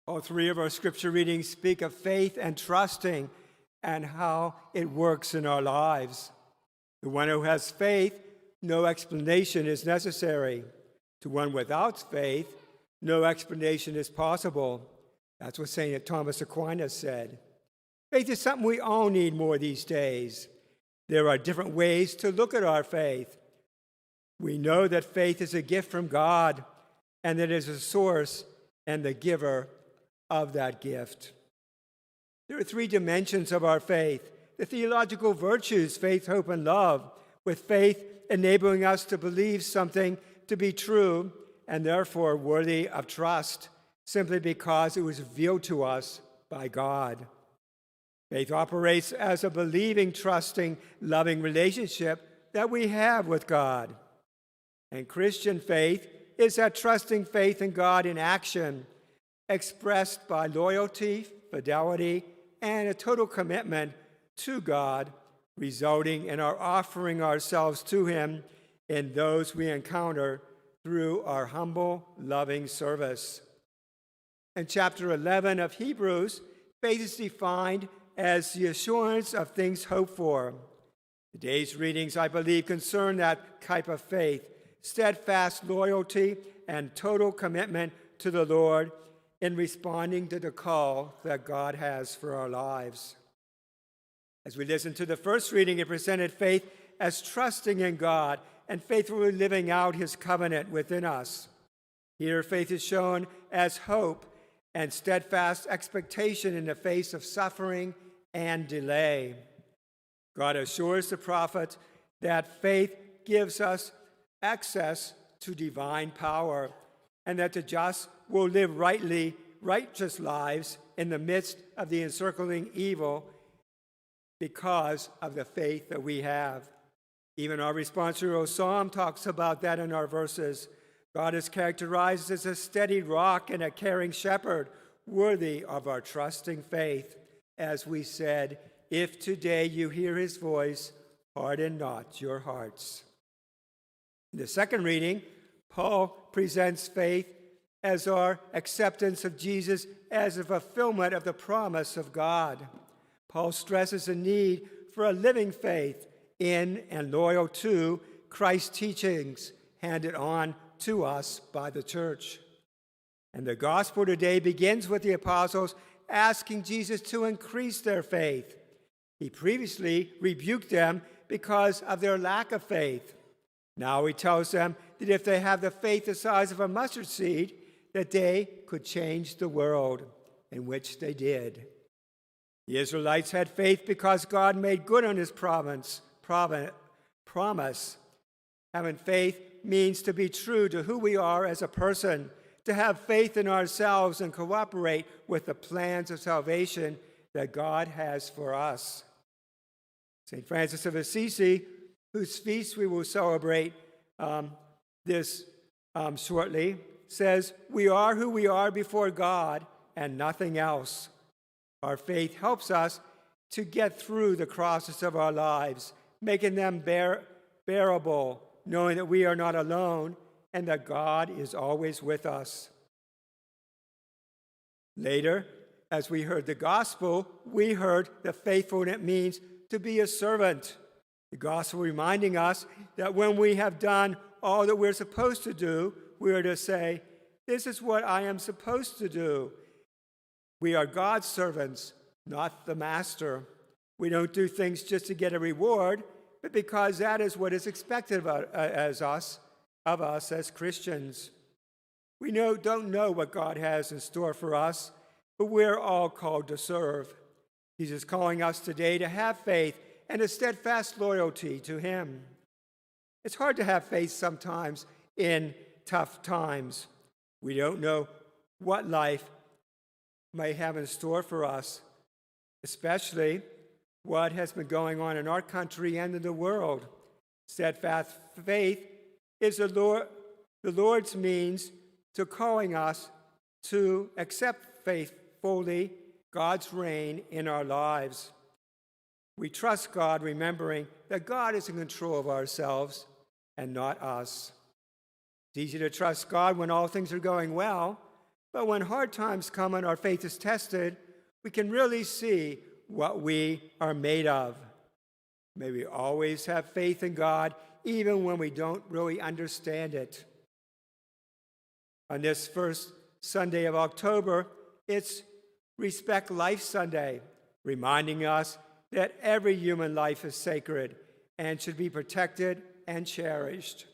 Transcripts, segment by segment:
All three of our scripture readings speak of faith and trusting and how it works in our lives. The one who has faith, no explanation is necessary. To one without faith, no explanation is possible. That's what St. Thomas Aquinas said. Faith is something we all need more these days. There are different ways to look at our faith. We know that faith is a gift from God and that it is a source and the giver of that gift. There are three dimensions of our faith: the theological virtues, faith, hope, and love, with faith enabling us to believe something to be true and therefore worthy of trust, simply because it was revealed to us by God. Faith operates as a believing, trusting, loving relationship that we have with God. And Christian faith is that trusting faith in God in action, expressed by loyalty, fidelity, and a total commitment to God, resulting in our offering ourselves to Him in those we encounter through our humble, loving service. In chapter 11 of Hebrews, faith is defined as the assurance of things hoped for. Today's readings, I believe, concern that type of faith: steadfast loyalty and total commitment to the Lord in responding to the call that God has for our lives. As we listen to the first reading, it presented faith as trusting in God and faithfully living out His covenant within us. Here, faith is shown as hope and steadfast expectation in the face of suffering and delay. God assures the prophet that faith gives us access to divine power and that the just will live righteous lives in the midst of the encircling evil because of the faith that we have. Even our responsorial psalm talks about that in our verses. God is characterized as a steady rock and a caring shepherd, worthy of our trusting faith. As we said, if today you hear His voice, harden not your hearts. In the second reading, Paul presents faith as our acceptance of Jesus as a fulfillment of the promise of God. Paul stresses the need for a living faith in and loyal to Christ's teachings handed on to us by the church. And the gospel today begins with the apostles asking Jesus to increase their faith. He previously rebuked them because of their lack of faith. Now he tells them that if they have the faith the size of a mustard seed, that they could change the world, in which they did. The Israelites had faith because God made good on His promise. Having faith means to be true to who we are as a person, to have faith in ourselves and cooperate with the plans of salvation that God has for us. St. Francis of Assisi, whose feast we will celebrate shortly, says, "We are who we are before God and nothing else." Our faith helps us to get through the crosses of our lives, making them bearable, knowing that we are not alone and that God is always with us. Later, as we heard the gospel, we heard the faithful it means to be a servant. The gospel reminding us that when we have done all that we're supposed to do, we are to say, "This is what I am supposed to do." We are God's servants, not the master. We don't do things just to get a reward, but because that is what is expected of us as Christians. We don't know what God has in store for us, but we're all called to serve. Jesus is calling us today to have faith and a steadfast loyalty to Him. It's hard to have faith sometimes in tough times. We don't know what life may have in store for us, especially what has been going on in our country and in the world. Steadfast faith is the Lord's means to calling us to accept faithfully God's reign in our lives. We trust God, remembering that God is in control of ourselves and not us. It's easy to trust God when all things are going well, But when hard times come and our faith is tested, we can really see what we are made of. May we always have faith in God, even when we don't really understand it. On this first Sunday of October, it's Respect Life Sunday, reminding us that every human life is sacred and should be protected and cherished.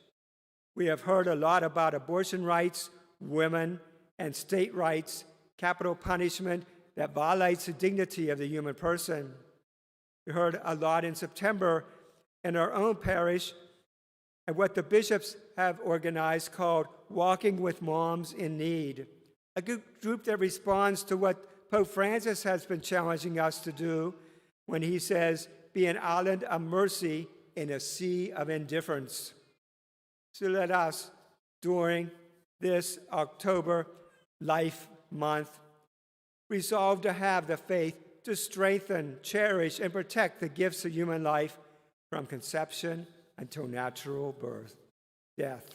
We have heard a lot about abortion rights, women, and state rights, capital punishment that violates the dignity of the human person. We heard a lot in September in our own parish and what the bishops have organized called Walking with Moms in Need, a group that responds to what Pope Francis has been challenging us to do when he says, be an island of mercy in a sea of indifference. So let us, during this October Life Month, resolve to have the faith to strengthen, cherish, and protect the gifts of human life from conception until natural birth, death.